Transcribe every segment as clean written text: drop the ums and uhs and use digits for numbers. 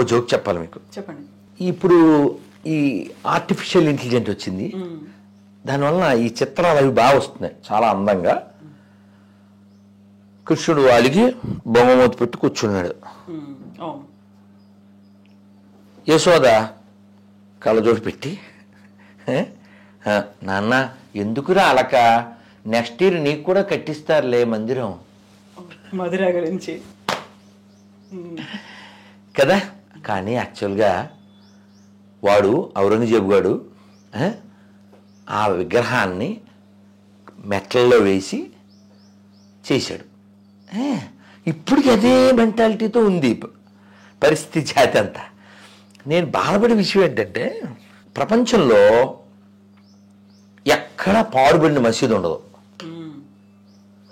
ఓ joke చెప్పాలి మీకు. చెప్పండి. ఇప్పుడు ఈ ఆర్టిఫిషియల్ ఇంటెలిజెంట్ వచ్చింది, దానివల్ల ఈ చిత్రాలు అవి బాగా వస్తున్నాయి చాలా అందంగా. కృష్ణుడు వాలికి బొమ్మమూతి పెట్టి కూర్చున్నాడు. యశోద కళ్ళజోడు పెట్టి, నాన్న ఎందుకురా అలక, నెక్స్ట్ ఇయర్ నీకు కూడా కట్టిస్తారులే మందిరం, మధుర గురించి కదా. కానీ యాక్చువల్గా వాడు ఔరంగజేబు గాడు ఆ విగ్రహాన్ని మెట్లలో వేసి చేశాడు. ఇప్పటికి అదే మెంటాలిటీతో ఉంది పరిస్థితి జాతి అంతా. నేను బాధపడే విషయం ఏంటంటే, ప్రపంచంలో ఎక్కడ పాడుబడిన మసీదు ఉండదు,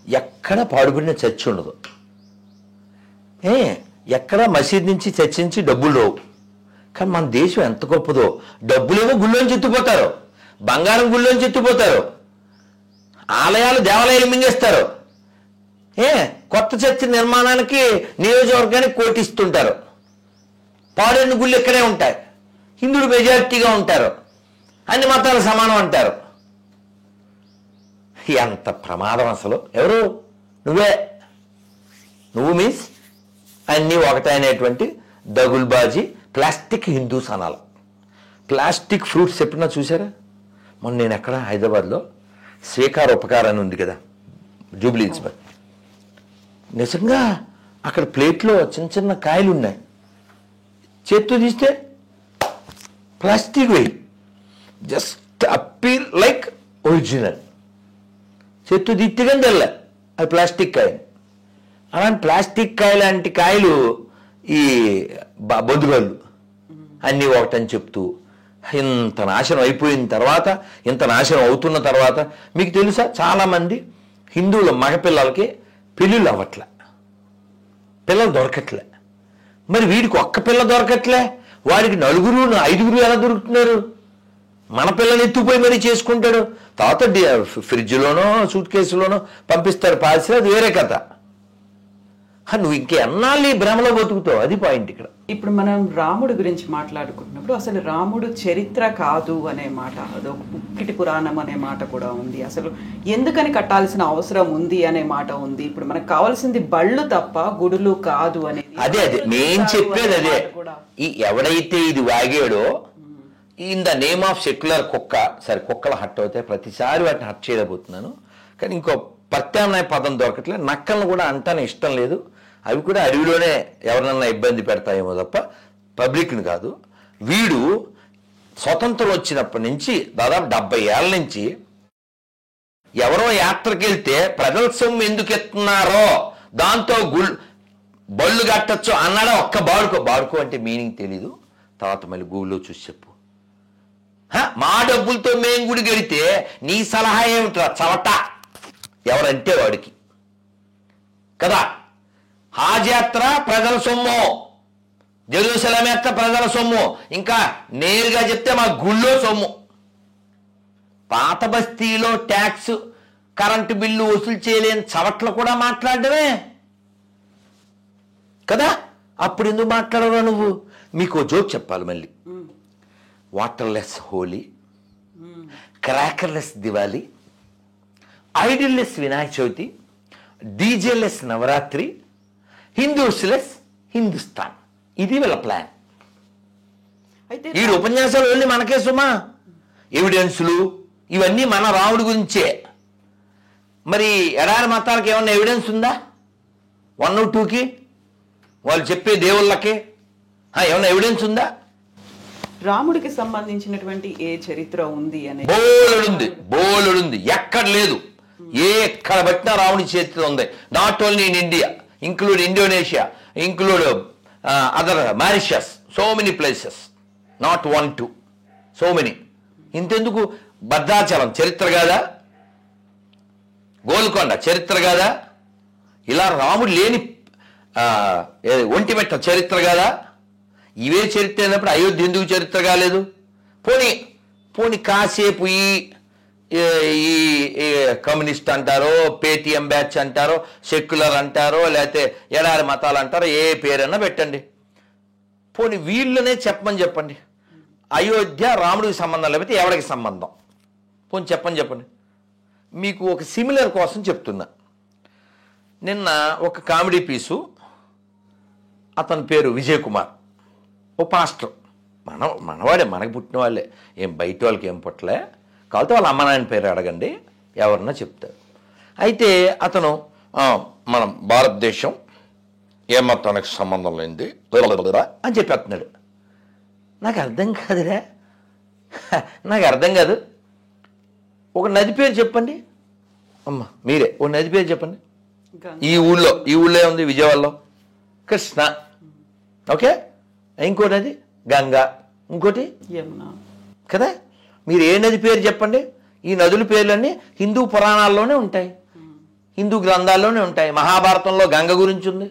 ఎక్కడ పాడుబడిన చర్చి ఉండదు, ఎక్కడ మసీద్ నుంచి చర్చి నుంచి డబ్బులు రావు. కానీ మన దేశం ఎంత గొప్పదో, డబ్బులేమో గుళ్ళోంచి ఎత్తిపోతారు, బంగారం గుళ్ళోంచి ఎత్తిపోతారు, ఆలయాలు దేవాలయాలు మింగేస్తారు, కొత్త చర్చి నిర్మాణానికి నియోజకవర్గానికి కోటిస్తుంటారు, పాడైన గుళ్ళు ఇక్కడే ఉంటాయి, హిందువులు మెజారిటీగా ఉంటారు, అన్ని మతాలు సమానం అంటారు. ఎంత ప్రమాదం అసలు. ఎవరు? నువ్వు మీన్స్ అన్నీ ఒకటే అనేటువంటి దగుల్బాజీ ప్లాస్టిక్ హిందూస్ అనాలి. ప్లాస్టిక్ ఫ్రూట్స్ ఎప్పుడన్నా చూసారా? మొన్న నేను ఎక్కడ హైదరాబాద్లో స్వీకార ఉపకారం అని ఉంది కదా, జూబ్లీహిల్స్ పై, నిజంగా అక్కడ ప్లేట్లో చిన్న చిన్న కాయలు ఉన్నాయి, చేత్తో తీస్తే ప్లాస్టిక్ వేయి, జస్ట్ అప్పీల్ లైక్ ఒరిజినల్, చేత్తో తీర్తిగా తెల్ల అది ప్లాస్టిక్ కాయ. అలాంటి ప్లాస్టిక్ కాయ లాంటి కాయలు ఈ బొద్దుగాళ్ళు అన్నీ ఒకటని చెప్తూ ఇంత నాశనం అయిపోయిన తర్వాత, ఇంత నాశనం అవుతున్న తర్వాత, మీకు తెలుసా చాలామంది హిందువుల మగపిల్లలకి పెళ్ళిళ్ళు అవ్వట్లే, పిల్లలు దొరకట్లే. మరి వీడికి ఒక్క పిల్ల దొరకట్లే, వాడికి 4 5 ఎలా దొరుకుతున్నారు? మన పిల్లని ఎత్తుపోయి మరీ చేసుకుంటాడు, తర్వాత ఫ్రిడ్జ్లోనో సూట్ కేసులోనో పంపిస్తాడు పాల్సి, అది వేరే కథ. నువ్వు ఇంకెన్నాళ్ళు ఈ భ్రమలో బతుకుతావు, అది పాయింట్ ఇక్కడ. ఇప్పుడు మనం రాముడి గురించి మాట్లాడుకుంటున్నప్పుడు అసలు రాముడు చరిత్ర కాదు అనే మాట, అదొక పుక్కిటి పురాణం అనే మాట కూడా ఉంది. అసలు ఎందుకని కట్టాల్సిన అవసరం ఉంది అనే మాట ఉంది. ఇప్పుడు మనకు కావాల్సింది బళ్ళు తప్ప గుడులు కాదు అనేది. అదే నేను చెప్పేది అదే. ఈ ఎవడైతే ఇది వాగాడో in the name of secular కుక్క, సరే కుక్కలు హట్ అవుతాయి, ప్రతిసారి వాటిని హట్ చేయలేకపోతున్నాను, కానీ ఇంకో ప్రత్యామ్నాయ పదం దొరకట్లేదు. నక్కలను కూడా అంటానే ఇష్టం లేదు, అవి కూడా అడవిలోనే ఎవరినన్నా ఇబ్బంది పెడతాయేమో తప్ప పబ్లిక్ని కాదు. వీడు స్వతంత్రం వచ్చినప్పటి నుంచి దాదాపు 70 ఏళ్ళ నుంచి ఎవరో యాత్రకి వెళ్తే ప్రజల సొమ్ము ఎందుకు ఎత్తున్నారో, దాంతో బళ్ళు కట్టచ్చు అన్నాడా ఒక్క బాడుకో అంటే మీనింగ్ తెలీదు. తర్వాత మళ్ళీ గూగుల్లో చూసి చెప్పు. మా డబ్బులతో మేం గుడి గడితే నీ సలహా ఏమిట్రా చవట, ఎవరంటే వాడికి కదా. హాజ్ యాత్ర ప్రజల సొమ్ము, జెరూసలేం యాత్ర ప్రజల సొమ్ము, ఇంకా నేరుగా చెప్తే మా గుళ్ళో సొమ్ము. పాత బస్తీలో ట్యాక్స్ కరెంటు బిల్లు వసూలు చేయలేని చవట్లు కూడా మాట్లాడమే కదా. అప్పుడు ఎందుకు మాట్లాడరా నువ్వు? మీకు జోక్ చెప్పాలి మళ్ళీ. వాటర్లెస్ హోలీ, క్రాకర్లెస్ దివాలి, ఐడిల్లెస్ వినాయక చవితి, డీజేలెస్ నవరాత్రి, హిందూస్లెస్ హిందుస్థాన్, ఇది వీళ్ళ ప్లాన్. ఈ ఉపన్యాసాలు వెళ్ళి మనకే సుమా, ఎవిడెన్సులు ఇవన్నీ మన రాముడి గురించే. మరి ఎడారి మతాలకు ఏమన్నా ఎవిడెన్స్ ఉందా? 1, 2కి వాళ్ళు చెప్పే దేవుళ్ళకి ఏమన్నా ఎవిడెన్స్ ఉందా? రాముడికి సంబంధించినటువంటి ఏ చరిత్ర ఉంది అని బోలుడుంది, ఎక్కడ లేదు. ఎక్కడ పట్టినా రాముడి చరిత్ర ఉంది. Not only in India, include Indonesia, include other Mauritius, so many places, not 1, 2, so many. ఇంతెందుకు, భద్రాచలం చరిత్ర కాదా? గోల్కొండ చరిత్ర కాదా? ఇలా రాముడు లేని ఒంటిమెట్ట చరిత్ర కాదా? ఇవే చరిత్ర అయినప్పుడు అయోధ్య ఎందుకు చరిత్ర కాలేదు? పోనీ కాసేపు ఈ కమ్యూనిస్ట్ అంటారో, పేటీఎం బ్యాచ్ అంటారో, సెక్యులర్ అంటారో, లేకపోతే ఎడారి మతాలు అంటారో, ఏ పేరన్నా పెట్టండి, పోనీ వీళ్ళనే చెప్పండి, అయోధ్య రాముడికి సంబంధం లేకపోతే ఎవరికి సంబంధం? పోనీ చెప్పండి. మీకు ఒక సిమిలర్ కోసం చెప్తున్నా. నిన్న ఒక కామెడీ పీసు, అతని పేరు విజయ్ కుమార్, ఓ పాస్టర్, మనవాడే, మనకు పుట్టిన వాళ్ళే, ఏం బయట వాళ్ళకి ఏం పుట్టలే, కాబట్టి వాళ్ళ అమ్మ నాయన పేరు అడగండి, ఎవరన్నా చెప్తారు. అయితే అతను మనం భారతదేశం ఏ మతానికి సంబంధం లేనిది అని చెప్పేస్తున్నాడు. నాకు అర్థం కాదురా, నాకు అర్థం కాదు. ఒక నది పేరు చెప్పండి అమ్మ, మీరే ఓ నది పేరు చెప్పండి. ఈ ఊళ్ళో ఏముంది? విజయవాడలో కృష్ణ, ఓకే, ఇంకో నది గంగా, ఇంకోటి యమున కదా. మీరు ఏ నది పేరు చెప్పండి. ఈ నదుల పేర్లన్నీ హిందూ పురాణాల్లోనే ఉంటాయి, హిందూ గ్రంథాల్లోనే ఉంటాయి. మహాభారతంలో గంగ గురించి ఉంది,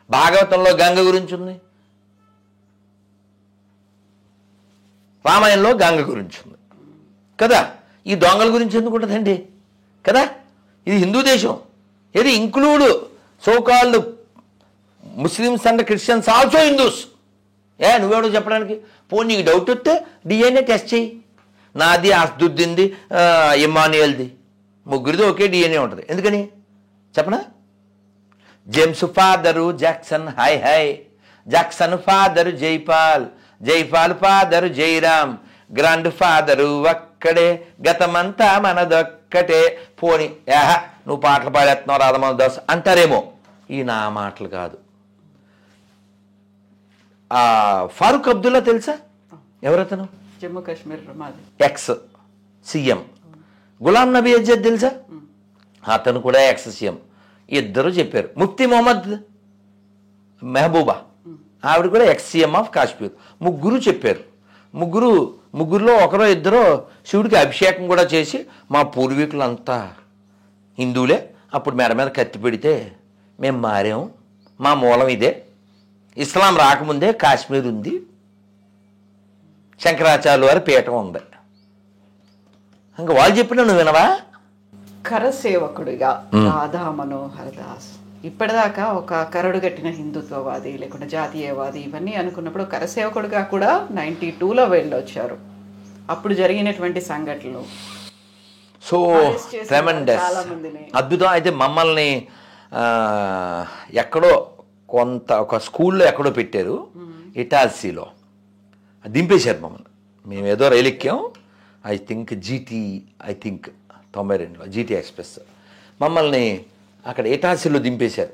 భాగవతంలో గంగ గురించి ఉంది, రామాయణంలో గంగ గురించి ఉంది కదా. ఈ దొంగల గురించి ఎందుకు ఉంటుందండి కదా. ఇది హిందూ దేశం. ఇది include so called Muslims and Christians also Hindus. నువ్వెవడో చెప్పడానికి? పోనీ నీకు డౌట్ వస్తే డిఎన్ఏ టెస్ట్ చేయి. నాది, అస్దుద్దింది, ఇమాన్యుయల్ది, ముగ్గురిది ఒకే డిఎన్ఏ ఉంటుంది. ఎందుకని చెప్పనా? James father Jackson, hi, Jackson father Jaipal, Jaipal father Jairam, grand father ఒక్కడే, గతమంతా మనదొక్కటే. పోని నువ్వు పాటలు పాడేస్తున్నావు రాధమోహన్ దాస్ అంటారేమో. ఈ నా మాటలు కాదు. ఫారూక్ అబ్దుల్లా తెలుసా? ఎవరతను? Jammu Kashmir ex CM. గులాం నబీ ఆజాద్ తెలుసా? అతను కూడా ఎక్స్ సీఎం. ఇద్దరు చెప్పారు. ముఫ్తీ మొహమ్మద్ మెహబూబా, ఆవిడ కూడా ఎక్స్ సీఎం ఆఫ్ కాశ్మీర్. ముగ్గురు చెప్పారు. ముగ్గురులో ఒకరో ఇద్దరో శివుడికి అభిషేకం కూడా చేసి, మా పూర్వీకులంతా హిందువులే, అప్పుడు మెడ మీద కత్తి పెడితే మేము మారాము, మా మూలం ఇదే, ఇస్లాం రాకముందే కాశ్మీర్ ఉంది, శంకరాచార్యుల వారి పీఠం ఉంది. ఇంకా వాళ్ళు చెప్పినా నువ్వు వినవా? కరసేవకుడిగా రాధా మనోహర్ దాస్ ఇప్పటిదాకా ఒక కరడుగట్టిన హిందుత్వవాది లేకుంటే జాతీయవాది ఇవన్నీ అనుకున్నప్పుడు కరసేవకుడిగా కూడా 92లో వెళ్ళొచ్చారు. అప్పుడు జరిగినటువంటి సంఘటనలు సో ట్రెమెండస్, అద్భుతం. అయితే మమ్మల్ని ఎక్కడో ఒక స్కూల్లో ఎక్కడో పెట్టారు, ఇటాల్సీలో దింపేశారు మమ్మల్ని. మేము ఏదో రైలు ఎక్కాం, ఐ థింక్ 92లో జీటీ ఎక్స్ప్రెస్. మమ్మల్ని అక్కడ ఇటాల్సీలో దింపేశారు.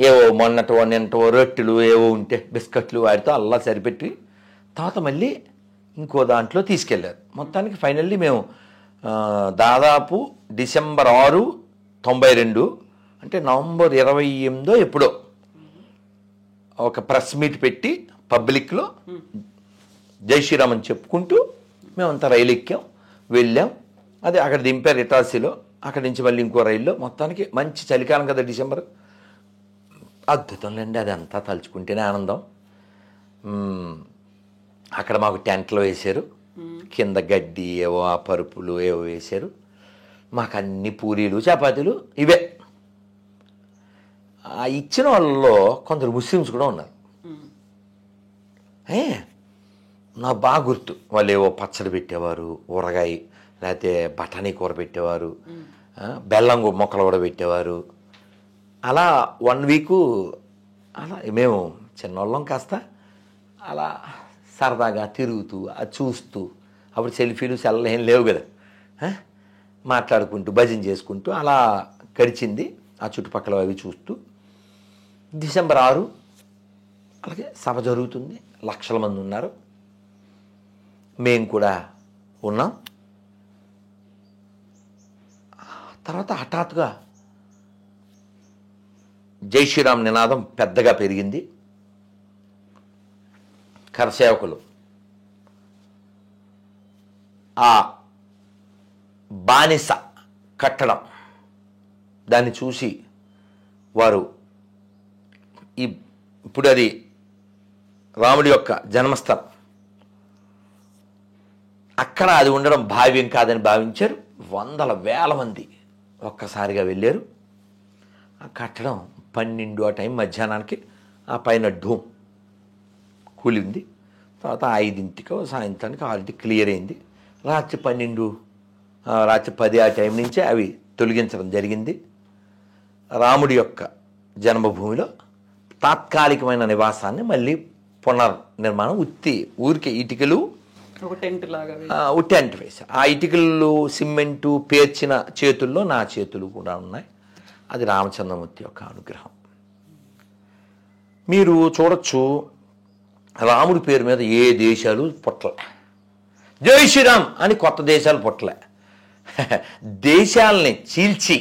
ఏవో నిన్నటో రొట్టెలు ఏవో ఉంటే బిస్కెట్లు వాటితో అల్లా సరిపెట్టి తర్వాత మళ్ళీ ఇంకో దాంట్లో తీసుకెళ్ళారు. మొత్తానికి ఫైనల్లీ మేము దాదాపు డిసెంబర్ 6, 92 అంటే నవంబర్ 28 ఎప్పుడో ఒక ప్రెస్ మీట్ పెట్టి పబ్లిక్లో జై శ్రీరామ్ అని చెప్పుకుంటూ మేమంతా రైలు ఎక్కాం, వెళ్ళాం. అదే అక్కడ దింపారు ఇటాల్సీలో. అక్కడి నుంచి మళ్ళీ ఇంకో రైల్లో. మొత్తానికి మంచి చలికాలం కదా డిసెంబర్, అద్భుతంలేండి. అది అంతా తలుచుకుంటేనే ఆనందం. అక్కడ మాకు టెంట్లు వేశారు, కింద గడ్డి ఏవో ఆ పరుపులు ఏవో వేశారు. మాకు అన్ని పూరీలు చపాతీలు ఇవే. ఆ ఇచ్చిన వాళ్ళలో కొందరు ముస్లిమ్స్ కూడా ఉన్నారు. నాకు బాగా గుర్తు. వాళ్ళు ఏవో పచ్చడి పెట్టేవారు, ఊరగాయ లేకపోతే బఠానీ కూర పెట్టేవారు, బెల్లం మొక్కలు కూడా పెట్టేవారు. అలా 1 వీకు అలా మేము చిన్నోళ్ళం కాస్త అలా సరదాగా తిరుగుతూ అది చూస్తూ, అప్పుడు సెల్ఫీలు సెల్లు ఏం లేవు కదా, మాట్లాడుకుంటూ భజన చేసుకుంటూ అలా గడిచింది. ఆ చుట్టుపక్కల అవి చూస్తూ డిసెంబర్ 6 అలాగే సభ జరుగుతుంది. లక్షల మంది ఉన్నారు, మేము కూడా ఉన్నాం. తర్వాత హఠాత్తుగా జై శ్రీరామ్ నినాదం పెద్దగా పెరిగింది. కరసేవకులు ఆ బానిస కట్టడం దాన్ని చూసి వారు ఇప్పుడు అది రాముడి యొక్క జన్మస్థలం, అక్కడ అది ఉండడం భావ్యం కాదని భావించారు. వందల వేల మంది ఒక్కసారిగా వెళ్ళారు. ఆ కట్టడం 12 ఆ టైం మధ్యాహ్నానికి ఆ పైన డూమ్ కూలింది. తర్వాత 5ంటికో సాయంత్రానికి 6ంటికి క్లియర్ అయింది. రాత్రి 12, రాత్రి 10 ఆ టైం నుంచే అవి తొలగించడం జరిగింది. రాముడి యొక్క జన్మభూమిలో తాత్కాలికమైన నివాసాన్ని మళ్ళీ పునర్నిర్మాణం ఊరికే ఇటుకలు ఒక టెంట్ లాగా టెంట్ వేసి ఆ ఇటుకలు సిమెంటు పేర్చిన చేతుల్లో నా చేతులు కూడా ఉన్నాయి. అది రామచంద్రమూర్తి యొక్క అనుగ్రహం. మీరు చూడొచ్చు, రాముడి పేరు మీద ఏ దేశాలు పుట్టలే. జై శ్రీరామ్ అని కొత్త దేశాలు పుట్టలే. దేశాలని చీల్చి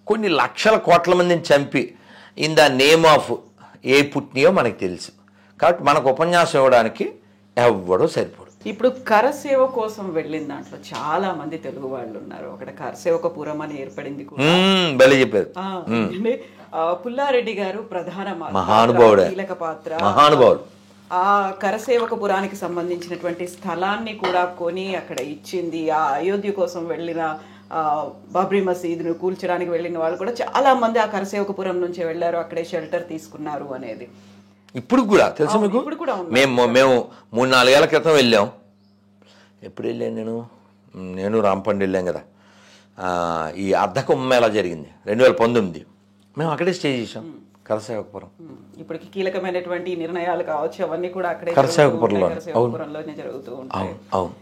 కొన్ని లక్షల కోట్ల మందిని చంపి ఇన్ ద నేమ్ ఆఫ్ ఏ పుట్టినయో మనకు తెలుసు. కాబట్టి మనకు ఉపన్యాసం ఇవ్వడానికి ఎవ్వడో సరిపోడు. ఇప్పుడు కరసేవ కోసం వెళ్ళిన దాంట్లో చాలా మంది తెలుగు వాళ్ళు ఉన్నారు. అక్కడ కరసేవకపురం అని ఏర్పడింది కూడా. బలి చెప్పారు. పుల్లారెడ్డి గారు ప్రధాన మహానుభావుడు, కీలక పాత్ర, మహానుభావుడు. ఆ కరసేవకపురానికి సంబంధించినటువంటి స్థలాన్ని కూడా కొని అక్కడ ఇచ్చింది. ఆ అయోధ్య కోసం వెళ్ళిన బాబ్రీ మసీదును కూల్చడానికి వెళ్ళిన వాళ్ళు కూడా చాలా మంది ఆ కరసేవకపురం నుంచి వెళ్ళారు, అక్కడే షెల్టర్ తీసుకున్నారు అనేది ఇప్పుడు కూడా తెలుసు మీకు. మేము 3-4 ఏళ్ల క్రితం వెళ్ళాం. ఎప్పుడు వెళ్ళాను నేను రాంపండి వెళ్ళాం కదా. ఈ అర్ధకుంభమేళా జరిగింది 2019. మేము అక్కడే స్టే చేసాం కరసేవకపురం. ఇప్పటికి కీలకమైనటువంటి నిర్ణయాలు కావచ్చు అవన్నీ కూడా అక్కడే కరసేవకపురంలోనే జరుగుతూ ఉంటాయి. అవును.